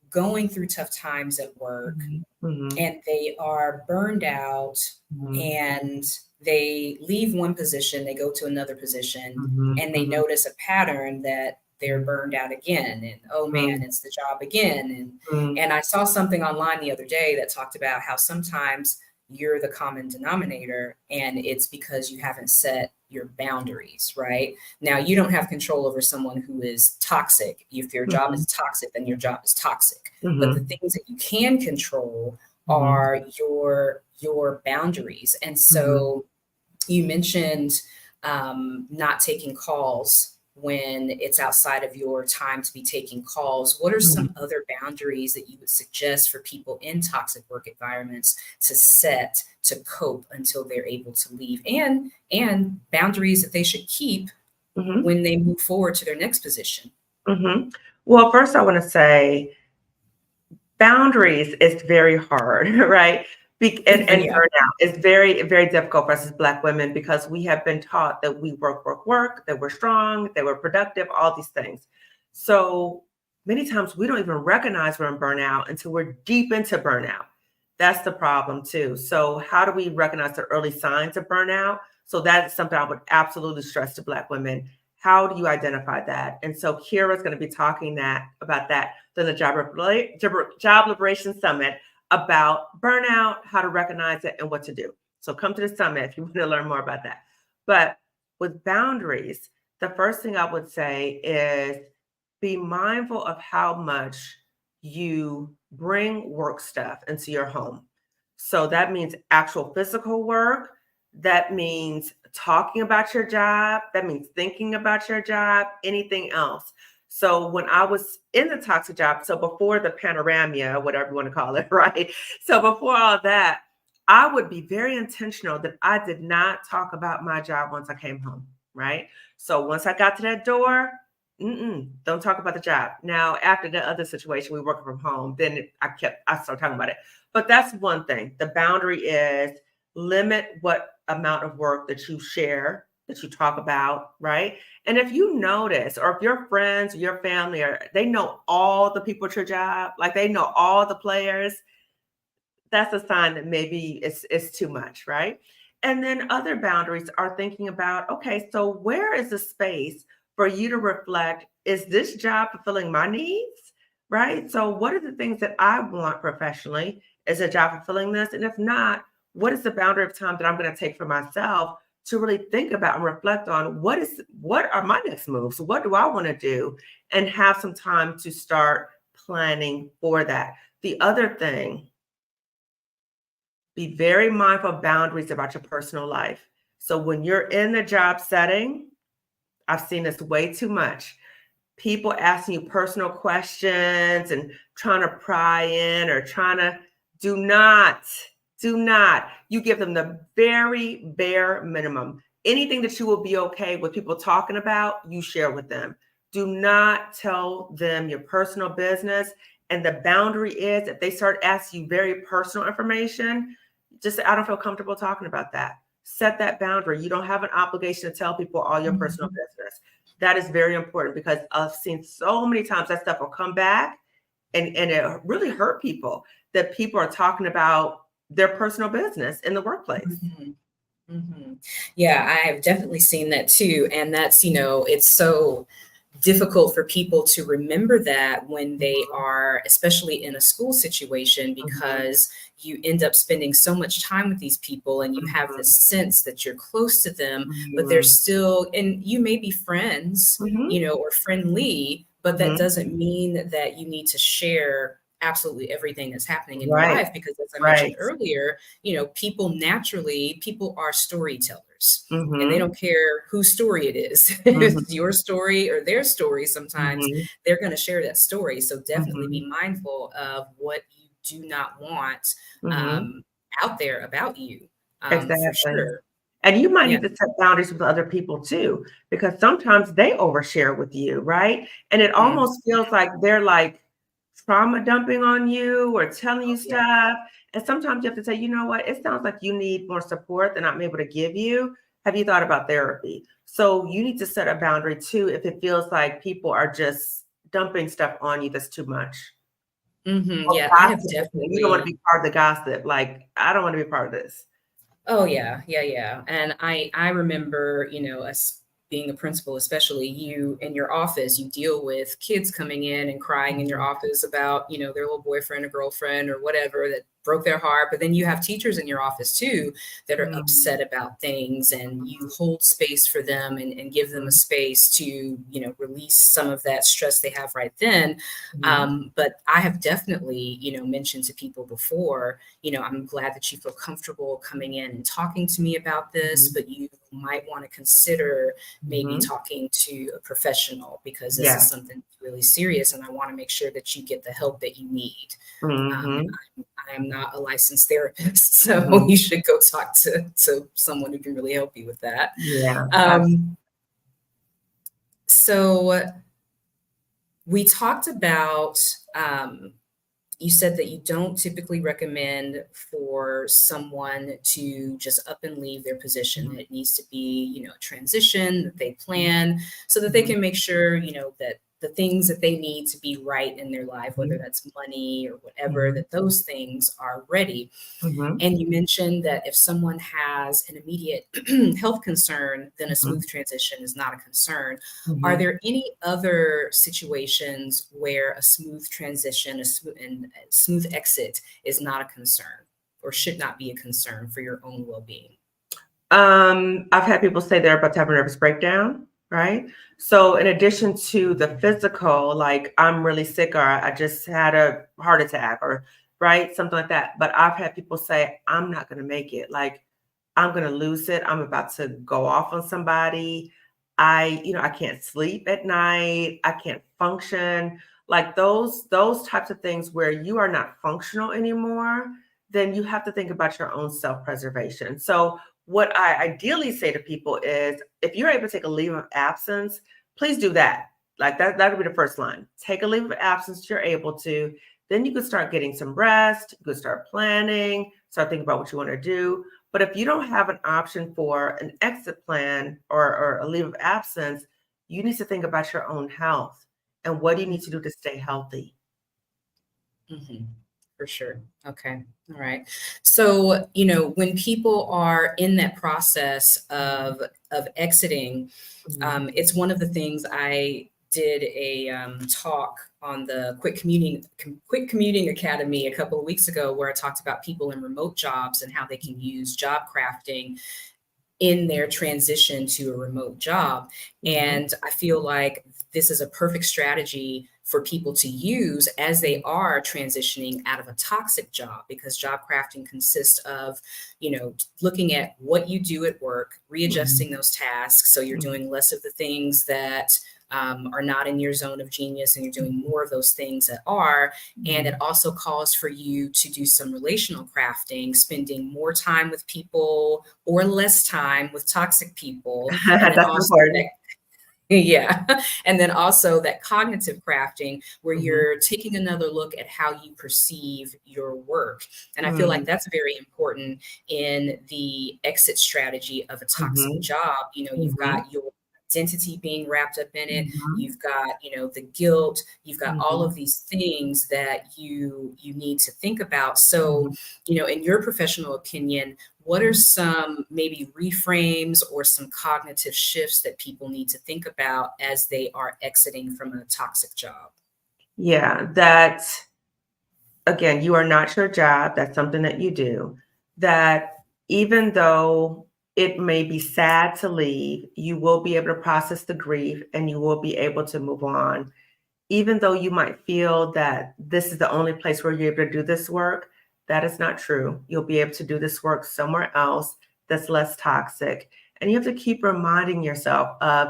going through tough times at work mhm, mhm, and they are burned out mhm, and they leave one position, they go to another position, mhm, and they mhm, notice a pattern that they're burned out again and oh man, mhm, it's the job again. mhm, And I saw something online the other day that talked about how sometimes you're the common denominator and it's because you haven't set your boundaries, right? Now, you don't have control over someone who is toxic. If your job mhm, is toxic, then your job is toxic. But the mhm, things that you can control mhm, are your boundaries. And mhm, so you mentioned not taking calls when it's outside of your time to be taking calls. What are some other boundaries that you would suggest for people in toxic work environments to set to cope until they're able to leave, and boundaries that they should keep when they move forward to their next position? Well, first I want to say boundaries is very hard, right? And Yeah. burnout is very, very difficult for us as Black women because we have been taught that we work, that we're strong, that we're productive, all these things. So many times we don't even recognize we're in burnout until we're deep into burnout. That's the problem too. So how do we recognize the early signs of burnout? So that is something I would absolutely stress to Black women. How do you identify that? And so Kira's going to be talking about that during the Job Liberation Summit about burnout, how to recognize it, and what to do. So come to the summit if you want to learn more about that. But with boundaries, the first thing I would say is be mindful of how much you bring work stuff into your home. So that means actual physical work. That means talking about your job. That means thinking about your job, anything else. So when I was in the toxic job, so before the panorama, whatever you want to call it, right? So before all that, I would be very intentional that I did not talk about my job once I came home, right? So once I got to that door, don't talk about the job. Now, after the other situation, we working from home, then I started talking about it. But that's one thing. The boundary is limit what amount of work that you share, that you talk about, right? And if you notice, or if your friends or your family, or they know all the people at your job, like they know all the players, that's a sign that maybe it's too much, right? And then other boundaries are thinking about, okay, so where is the space for you to reflect, is this job fulfilling my needs? Right? So what are the things that I want professionally? Is a job fulfilling this? And if not, what is the boundary of time that I'm going to take for myself to really think about and reflect on what are my next moves? What do I want to do? And have some time to start planning for that. The other thing, be very mindful of boundaries about your personal life. So when you're in the job setting, I've seen this way too much. People asking you personal questions and trying to pry in or trying to do not, you give them the very bare minimum. Anything that you will be okay with people talking about, you share with them. Do not tell them your personal business. And the boundary is if they start asking you very personal information, just say, I don't feel comfortable talking about that. Set that boundary. You don't have an obligation to tell people all your personal business. That is very important because I've seen so many times that stuff will come back and it really hurt people, that people are talking about their personal business in the workplace. Yeah, I have definitely seen that too. And that's, it's so difficult for people to remember that when they are, especially in a school situation, because you end up spending so much time with these people and you have this sense that you're close to them, but they're still, and you may be friends, or friendly, but that doesn't mean that you need to share absolutely everything that's happening in your life, because as I mentioned earlier, people are storytellers. And they don't care whose story it is. If it's your story or their story, sometimes they're going to share that story. So definitely be mindful of what you do not want out there about you, for sure. And you might need to set boundaries with other people too, because sometimes they overshare with you, right? And it almost feels like they're like trauma dumping on you or telling you stuff. And sometimes you have to say, you know what, it sounds like you need more support than I'm able to give you. Have you thought about therapy? So you need to set a boundary too if it feels like people are just dumping stuff on you that's too much. Yeah, I have definitely. You don't want to be part of the gossip. Like, I don't want to be part of this. Oh yeah. And I remember, us being a principal, especially you in your office, you deal with kids coming in and crying in your office about, their little boyfriend or girlfriend or whatever that broke their heart. But then you have teachers in your office too that are Mhm. upset about things, and you Mhm. hold space for them and give them a space to, release some of that stress they have right then. Mhm. But I have definitely, mentioned to people before, I'm glad that you feel comfortable coming in and talking to me about this, Mhm. but you might want to consider maybe Mhm. talking to a professional, because this is Yeah. something really serious, and I want to make sure that you get the help that you need. Um, Mhm. I am not a licensed therapist, so Mhm. you should go talk to someone who can really help you with that. Yeah. Um, so we talked about, you said that you don't typically recommend for someone to just up and leave their position, that Mhm. it needs to be, a transition that they Mhm. plan so that they Mhm. can make sure, that the things that they need to be right in their life, whether Mhm. that's money or whatever, Mhm. that those things are ready. Mhm. And you mentioned that if someone has an immediate health concern, then a Mhm. smooth transition is not a concern. Are Mhm. there any other situations where a smooth transition, and a smooth exit is not a concern, or should not be a concern for your own well-being? I've had people say they're about to have a nervous breakdown, right? So, in addition to the physical, like I'm really sick or I just had a heart attack or, right, something like that. But I've had people say, I'm not going to make it. Like, I'm going to lose it. I'm about to go off on somebody. I can't sleep at night. I can't function. Like those types of things where you are not functional anymore, then you have to think about your own self-preservation. So what I ideally say to people is if you're able to take a leave of absence, please do that. Like that would be the first line. Take a leave of absence, you're able to. Then you could start getting some rest. You could start planning, start thinking about what you want to do. But if you don't have an option for an exit plan or a leave of absence, you need to think about your own health and what do you need to do to stay healthy. Mhm. For sure. Okay. All right. So, when people are in that process Mhm. of exiting, Mhm. it's one of the things I did a talk on the Quick Commuting Academy a couple of weeks ago, where I talked about people in remote jobs and how they can use job crafting in their transition to a remote job. Mhm. And I feel like this is a perfect strategy for people to use as they are transitioning out of a toxic job, because job crafting consists of, looking at what you do at work, Mhm. readjusting those tasks. So you're Mhm. doing less of the things that are not in your zone of genius, and you're doing Mhm. more of those things that are. And it Mhm. also calls for you to do some relational crafting, spending more time with people or less time with toxic people. And then That's also that, important. yeah. And then also that cognitive crafting, where Mhm. you're taking another look at how you perceive your work. And I feel like Mhm. that's very important in the exit strategy of a toxic Mhm. job. You've Mhm. got your identity being wrapped up in it. Mhm. You've got, the guilt. You've got all Mhm. of these things that you need to think about. So, Mhm. in your professional opinion, what are Mhm. some maybe reframes or some cognitive shifts that people need to think about as they are exiting from a toxic job? Yeah, that again, you are not your job. That's something that you do. That even though it may be sad to leave, you will be able to process the grief and you will be able to move on. Even though you might feel that this is the only place where you're able to do this work, that is not true. You'll be able to do this work somewhere else that's less toxic. And you have to keep reminding yourself of,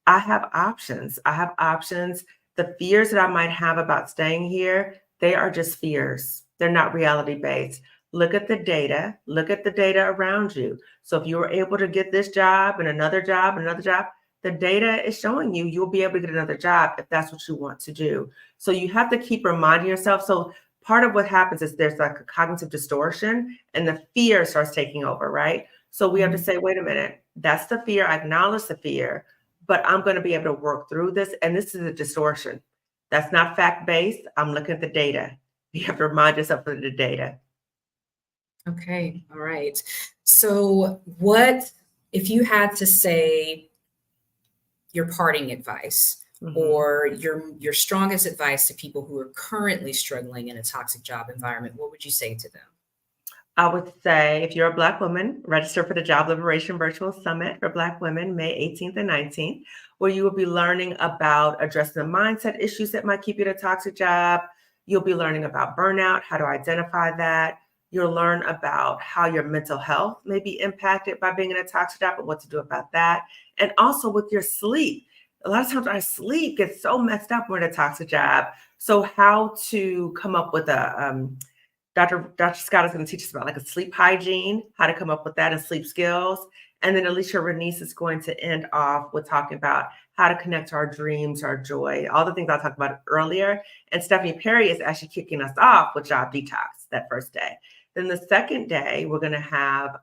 I have options. I have options. The fears that I might have about staying here, they are just fears. They're not reality based. Look at the data. Look at the data around you. So if you were able to get this job and another job and another job, the data is showing you you'll be able to get another job if that's what you want to do. So you have to keep reminding yourself. So part of what happens is there's like a cognitive distortion and the fear starts taking over, right? So we have to Mhm. say, wait a minute, that's the fear. I acknowledge the fear, but I'm going to be able to work through this. And this is a distortion. That's not fact based. I'm looking at the data. You have to remind yourself of the data. Okay, all right. So, what if you had to say your parting advice, Mhm. or your strongest advice to people who are currently struggling in a toxic job environment? What would you say to them? I would say if you're a Black woman, register for the Job Liberation Virtual Summit for Black women, May 18th and 19th, where you will be learning about addressing the mindset issues that might keep you at a toxic job. You'll be learning about burnout, how to identify that. You'll learn about how your mental health may be impacted by being in a toxic job and what to do about that. And also with your sleep. A lot of times our sleep gets so messed up when we're in a toxic job. So how to come up with Dr. Scott is going to teach us about like a sleep hygiene, how to come up with that and sleep skills. And then Alicia Renice is going to end off with talking about how to connect to our dreams, our joy, all the things I talked about earlier. And Stephanie Perry is actually kicking us off with Job Detox that first day. Then the second day, we're going to have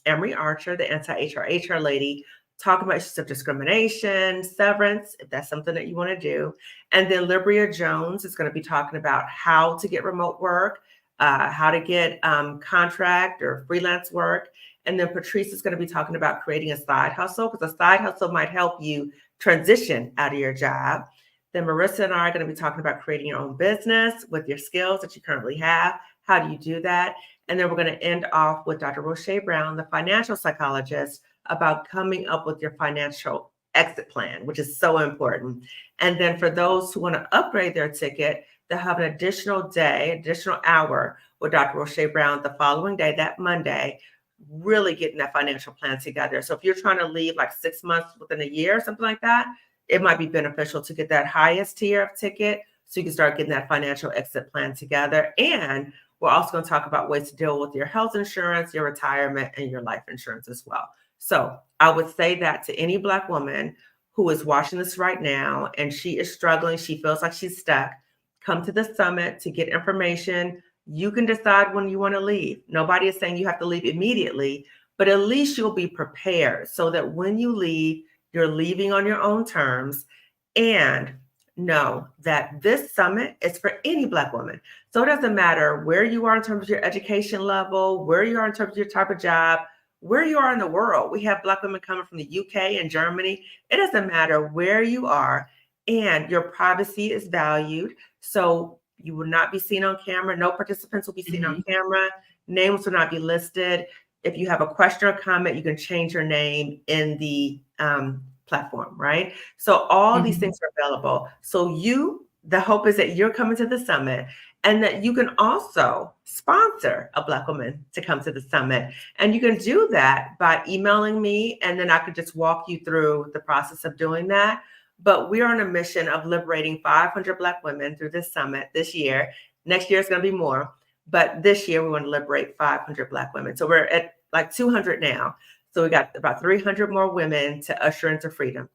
Emery Archer, the anti-HR lady, talk about issues of discrimination, severance, if that's something that you want to do. And then Libria Jones is going to be talking about how to get remote work, how to get contract or freelance work. And then Patrice is going to be talking about creating a side hustle, because a side hustle might help you transition out of your job. Then Marissa and I are going to be talking about creating your own business with your skills that you currently have. How do you do that? And then we're going to end off with Dr. Roche Brown, the financial psychologist, about coming up with your financial exit plan, which is so important. And then for those who want to upgrade their ticket, they'll have an additional day, additional hour with Dr. Roche Brown the following day, that Monday, really getting that financial plan together. So if you're trying to leave like 6 months within a year or something like that, it might be beneficial to get that highest tier of ticket so you can start getting that financial exit plan together. And we're also going to talk about ways to deal with your health insurance, your retirement, and your life insurance as well. So I would say that to any Black woman who is watching this right now and she is struggling, she feels like she's stuck, come to the summit to get information. You can decide when you want to leave. Nobody is saying you have to leave immediately, but at least you'll be prepared so that when you leave, you're leaving on your own terms. And know that this summit is for any Black woman. So it doesn't matter where you are in terms of your education level, where you are in terms of your type of job, where you are in the world. We have Black women coming from the UK and Germany. It doesn't matter where you are, and your privacy is valued. So you will not be seen on camera. No participants will be seen on camera. Names will not be listed. If you have a question or comment, you can change your name in the platform, right? So all these things are available. So the hope is that you're coming to the summit and that you can also sponsor a Black woman to come to the summit. And you can do that by emailing me, and then I could just walk you through the process of doing that. But we are on a mission of liberating 500 Black women through this summit this year. Next year is going to be more, but this year we want to liberate 500 Black women. So we're at like 200 now. So we got about 300 more women to usher into freedom.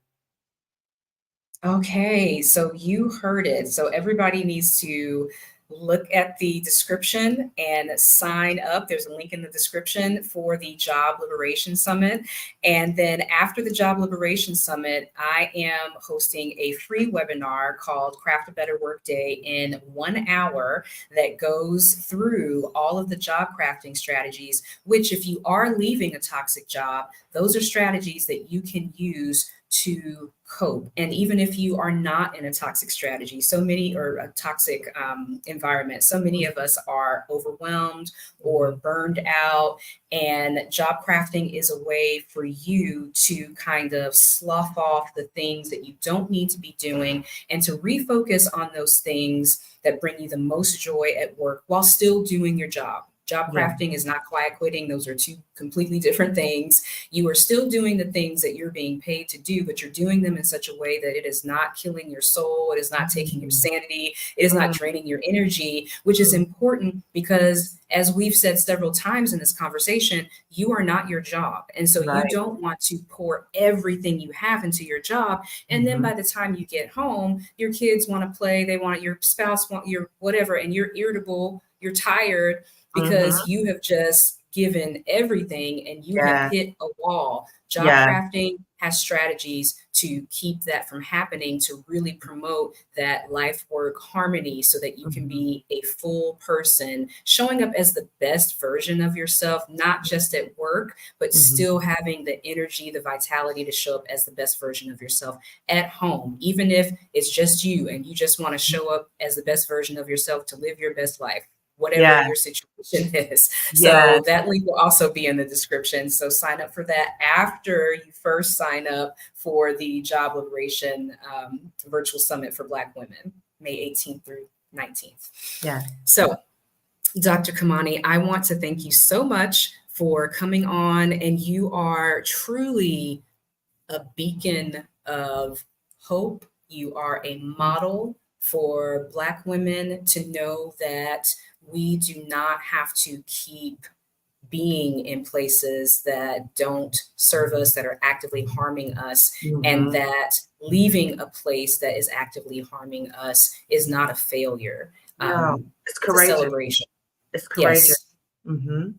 Okay, so you heard it. So everybody needs to look at the description and sign up. There's a link in the description for the Job Liberation Summit. And then after the Job Liberation Summit, I am hosting a free webinar called Craft a Better Workday in 1 hour that goes through all of the job crafting strategies, which if you are leaving a toxic job, those are strategies that you can use to cope. And even if you are not in a toxic strategy, or a toxic environment, so many of us are overwhelmed or burned out. And job crafting is a way for you to kind of slough off the things that you don't need to be doing and to refocus on those things that bring you the most joy at work while still doing your job. Job crafting is not quiet quitting. Those are two completely different things. You are still doing the things that you're being paid to do, but you're doing them in such a way that it is not killing your soul. It is not taking your sanity. It is not draining your energy, which is important because, as we've said several times in this conversation, you are not your job. And so you don't want to pour everything you have into your job. And then by the time you get home, your kids want to play, your spouse want your whatever, and you're irritable, you're tired, because you have just given everything and you have hit a wall. Job crafting has strategies to keep that from happening, to really promote that life work harmony so that you can be a full person, showing up as the best version of yourself, not just at work, but still having the energy, the vitality to show up as the best version of yourself at home, even if it's just you and you just want to show up as the best version of yourself to live your best life. whatever Yeah. your situation is. Yeah. So that link will also be in the description. So sign up for that after you first sign up for the Job Liberation Virtual Summit for Black Women, May 18th through 19th. Yeah. So Dr. Kimani, I want to thank you so much for coming on, and you are truly a beacon of hope. You are a model for Black women to know that we do not have to keep being in places that don't serve us, that are actively harming us, and that leaving a place that is actively harming us is not a failure. No, it's It's a courageous. celebration. It's courageous. Yes. Mhm.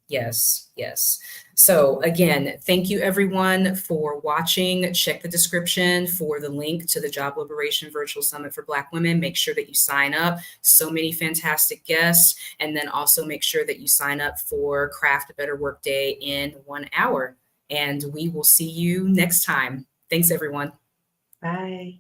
Yes, yes. So again, thank you everyone for watching. Check the description for the link to the Job Liberation Virtual Summit for Black Women. Make sure that you sign up. So many fantastic guests. And then also make sure that you sign up for Craft a Better Workday in 1 hour. And we will see you next time. Thanks, everyone. Bye.